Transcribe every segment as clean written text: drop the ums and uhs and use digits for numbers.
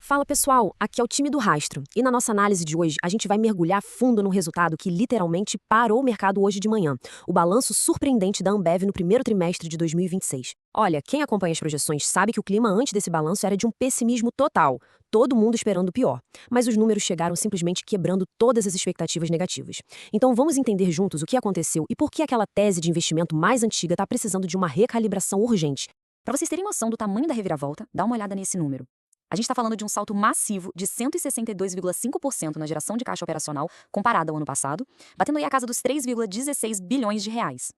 Fala pessoal, aqui é o time do Rastro, e na nossa análise de hoje a gente vai mergulhar fundo no resultado que literalmente parou o mercado hoje de manhã, o balanço surpreendente da Ambev no primeiro trimestre de 2026. Olha, quem acompanha as projeções sabe que o clima antes desse balanço era de um pessimismo total, todo mundo esperando o pior, mas os números chegaram simplesmente quebrando todas as expectativas negativas. Então vamos entender juntos o que aconteceu e por que aquela tese de investimento mais antiga está precisando de uma recalibração urgente. Para vocês terem noção do tamanho da reviravolta, dá uma olhada nesse número. A gente está falando de um salto massivo de 162,5% na geração de caixa operacional comparada ao ano passado, batendo aí a casa dos 3,16 bilhões de reais.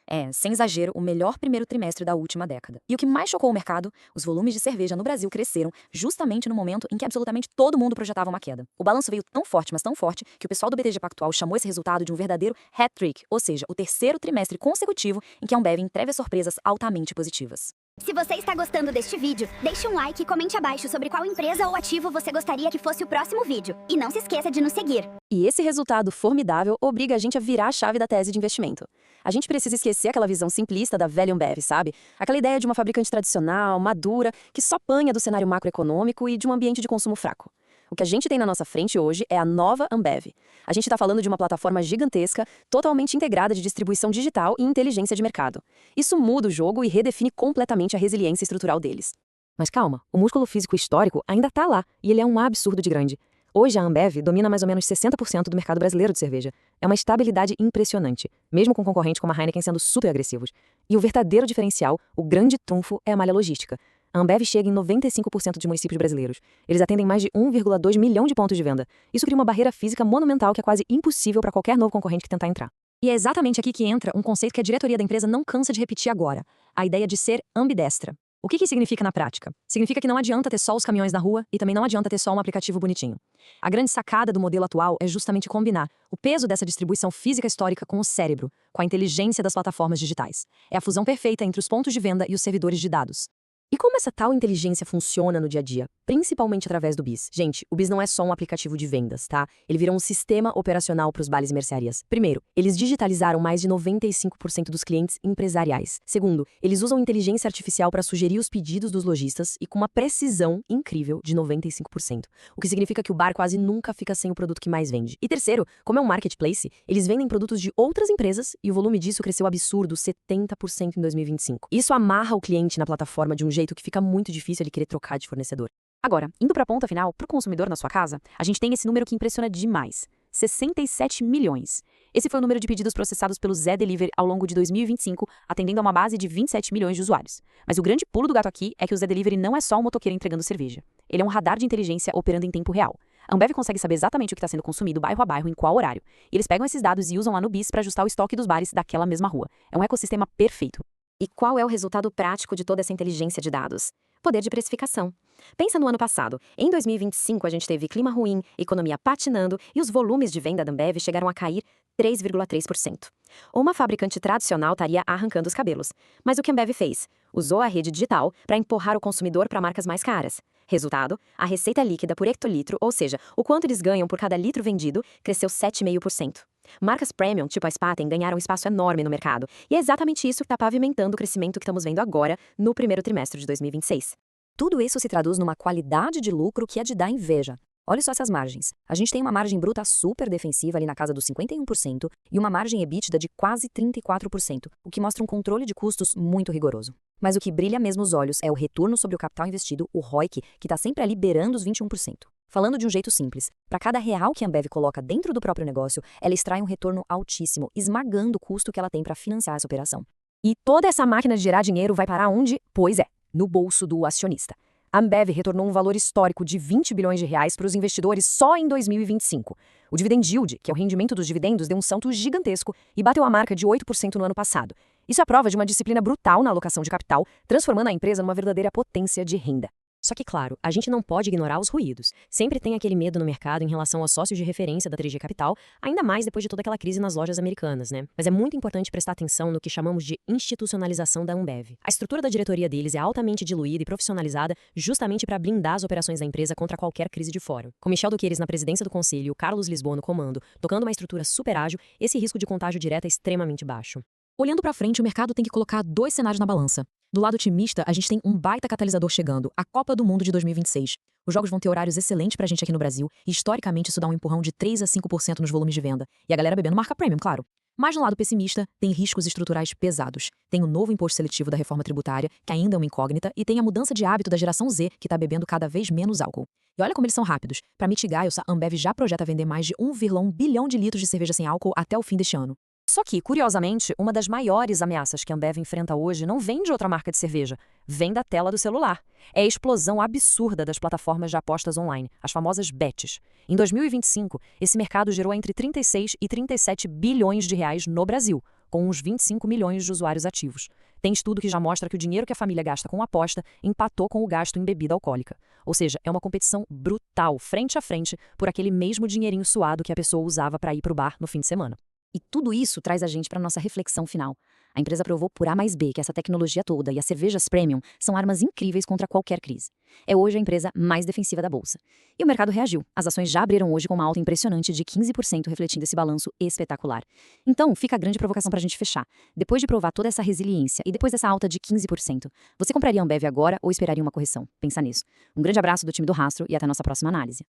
É, sem exagero, o melhor primeiro trimestre da última década. E o que mais chocou o mercado, os volumes de cerveja no Brasil cresceram justamente no momento em que absolutamente todo mundo projetava uma queda. O balanço veio tão forte, mas tão forte, que o pessoal do BTG Pactual chamou esse resultado de um verdadeiro hat-trick, ou seja, o terceiro trimestre consecutivo em que a Ambev entrega surpresas altamente positivas. Se você está gostando deste vídeo, deixe um like e comente abaixo sobre qual empresa ou ativo você gostaria que fosse o próximo vídeo. E não se esqueça de nos seguir. E esse resultado formidável obriga a gente a virar a chave da tese de investimento. A gente precisa esquecer aquela visão simplista da velha Ambev, sabe? Aquela ideia de uma fabricante tradicional, madura, que só apanha do cenário macroeconômico e de um ambiente de consumo fraco. O que a gente tem na nossa frente hoje é a nova Ambev. A gente está falando de uma plataforma gigantesca, totalmente integrada de distribuição digital e inteligência de mercado. Isso muda o jogo e redefine completamente a resiliência estrutural deles. Mas calma, o músculo físico histórico ainda está lá, e ele é um absurdo de grande. Hoje a Ambev domina mais ou menos 60% do mercado brasileiro de cerveja. É uma estabilidade impressionante, mesmo com concorrentes como a Heineken sendo super agressivos. E o verdadeiro diferencial, o grande trunfo, é a malha logística. A Ambev chega em 95% de municípios brasileiros. Eles atendem mais de 1,2 milhão de pontos de venda. Isso cria uma barreira física monumental que é quase impossível para qualquer novo concorrente que tentar entrar. E é exatamente aqui que entra um conceito que a diretoria da empresa não cansa de repetir agora: a ideia de ser ambidestra. O que significa na prática? Significa que não adianta ter só os caminhões na rua e também não adianta ter só um aplicativo bonitinho. A grande sacada do modelo atual é justamente combinar o peso dessa distribuição física histórica com o cérebro, com a inteligência das plataformas digitais. É a fusão perfeita entre os pontos de venda e os servidores de dados. E como essa tal inteligência funciona no dia a dia? Principalmente através do BIS. Gente, o BIS não é só um aplicativo de vendas, tá? Ele virou um sistema operacional para os bares e mercearias. Primeiro, eles digitalizaram mais de 95% dos clientes empresariais. Segundo, eles usam inteligência artificial para sugerir os pedidos dos lojistas e com uma precisão incrível de 95%. O que significa que o bar quase nunca fica sem o produto que mais vende. E terceiro, como é um marketplace, eles vendem produtos de outras empresas e o volume disso cresceu absurdo, 70% em 2025. Isso amarra o cliente na plataforma de um jeito que fica muito difícil ele querer trocar de fornecedor. Agora, indo para a ponta final, para o consumidor na sua casa, a gente tem esse número que impressiona demais: 67 milhões. Esse foi o número de pedidos processados pelo Zé Delivery ao longo de 2025, atendendo a uma base de 27 milhões de usuários. Mas o grande pulo do gato aqui é que o Zé Delivery não é só um motoqueiro entregando cerveja. Ele é um radar de inteligência operando em tempo real. A Ambev consegue saber exatamente o que está sendo consumido bairro a bairro em qual horário. E eles pegam esses dados e usam lá no BIS para ajustar o estoque dos bares daquela mesma rua. É um ecossistema perfeito. E qual é o resultado prático de toda essa inteligência de dados? Poder de precificação. Pensa no ano passado. Em 2025, a gente teve clima ruim, economia patinando e os volumes de venda da Ambev chegaram a cair 3,3%. Uma fabricante tradicional estaria arrancando os cabelos. Mas o que a Ambev fez? Usou a rede digital para empurrar o consumidor para marcas mais caras. Resultado, a receita líquida por hectolitro, ou seja, o quanto eles ganham por cada litro vendido, cresceu 7,5%. Marcas premium, tipo a Spaten, ganharam um espaço enorme no mercado. E é exatamente isso que está pavimentando o crescimento que estamos vendo agora, no primeiro trimestre de 2026. Tudo isso se traduz numa qualidade de lucro que é de dar inveja. Olha só essas margens. A gente tem uma margem bruta super defensiva ali na casa dos 51% e uma margem EBITDA de quase 34%, o que mostra um controle de custos muito rigoroso. Mas o que brilha mesmo os olhos é o retorno sobre o capital investido, o ROIC, que está sempre ali beirando os 21%. Falando de um jeito simples, para cada real que a Ambev coloca dentro do próprio negócio, ela extrai um retorno altíssimo, esmagando o custo que ela tem para financiar essa operação. E toda essa máquina de gerar dinheiro vai parar onde? Pois é, no bolso do acionista. A Ambev retornou um valor histórico de 20 bilhões de reais para os investidores só em 2025. O dividend yield, que é o rendimento dos dividendos, deu um salto gigantesco e bateu a marca de 8% no ano passado. Isso é prova de uma disciplina brutal na alocação de capital, transformando a empresa numa verdadeira potência de renda. Só que, claro, a gente não pode ignorar os ruídos. Sempre tem aquele medo no mercado em relação aos sócios de referência da 3G Capital, ainda mais depois de toda aquela crise nas lojas americanas, né? Mas é muito importante prestar atenção no que chamamos de institucionalização da Ambev. A estrutura da diretoria deles é altamente diluída e profissionalizada justamente para blindar as operações da empresa contra qualquer crise de fora. Com Michel Duqueiras na presidência do conselho e o Carlos Lisboa no comando, tocando uma estrutura super ágil, esse risco de contágio direto é extremamente baixo. Olhando para frente, o mercado tem que colocar dois cenários na balança. Do lado otimista, a gente tem um baita catalisador chegando, a Copa do Mundo de 2026. Os jogos vão ter horários excelentes pra gente aqui no Brasil, e historicamente isso dá um empurrão de 3 a 5% nos volumes de venda. E a galera bebendo marca premium, claro. Mas no lado pessimista, tem riscos estruturais pesados. Tem o novo imposto seletivo da reforma tributária, que ainda é uma incógnita, e tem a mudança de hábito da geração Z, que tá bebendo cada vez menos álcool. E olha como eles são rápidos. Para mitigar isso, a Ambev já projeta vender mais de 1,1 bilhão de litros de cerveja sem álcool até o fim deste ano. Só que, curiosamente, uma das maiores ameaças que a Ambev enfrenta hoje não vem de outra marca de cerveja, vem da tela do celular. É a explosão absurda das plataformas de apostas online, as famosas bets. Em 2025, esse mercado gerou entre 36 e 37 bilhões de reais no Brasil, com uns 25 milhões de usuários ativos. Tem estudo que já mostra que o dinheiro que a família gasta com aposta empatou com o gasto em bebida alcoólica. Ou seja, é uma competição brutal, frente a frente, por aquele mesmo dinheirinho suado que a pessoa usava para ir pro bar no fim de semana. E tudo isso traz a gente para nossa reflexão final. A empresa provou por A mais B que essa tecnologia toda e as cervejas premium são armas incríveis contra qualquer crise. É hoje a empresa mais defensiva da bolsa. E o mercado reagiu. As ações já abriram hoje com uma alta impressionante de 15%, refletindo esse balanço espetacular. Então, fica a grande provocação para a gente fechar. Depois de provar toda essa resiliência e depois dessa alta de 15%, você compraria a Ambev agora ou esperaria uma correção? Pensa nisso. Um grande abraço do time do Rastro e até a nossa próxima análise.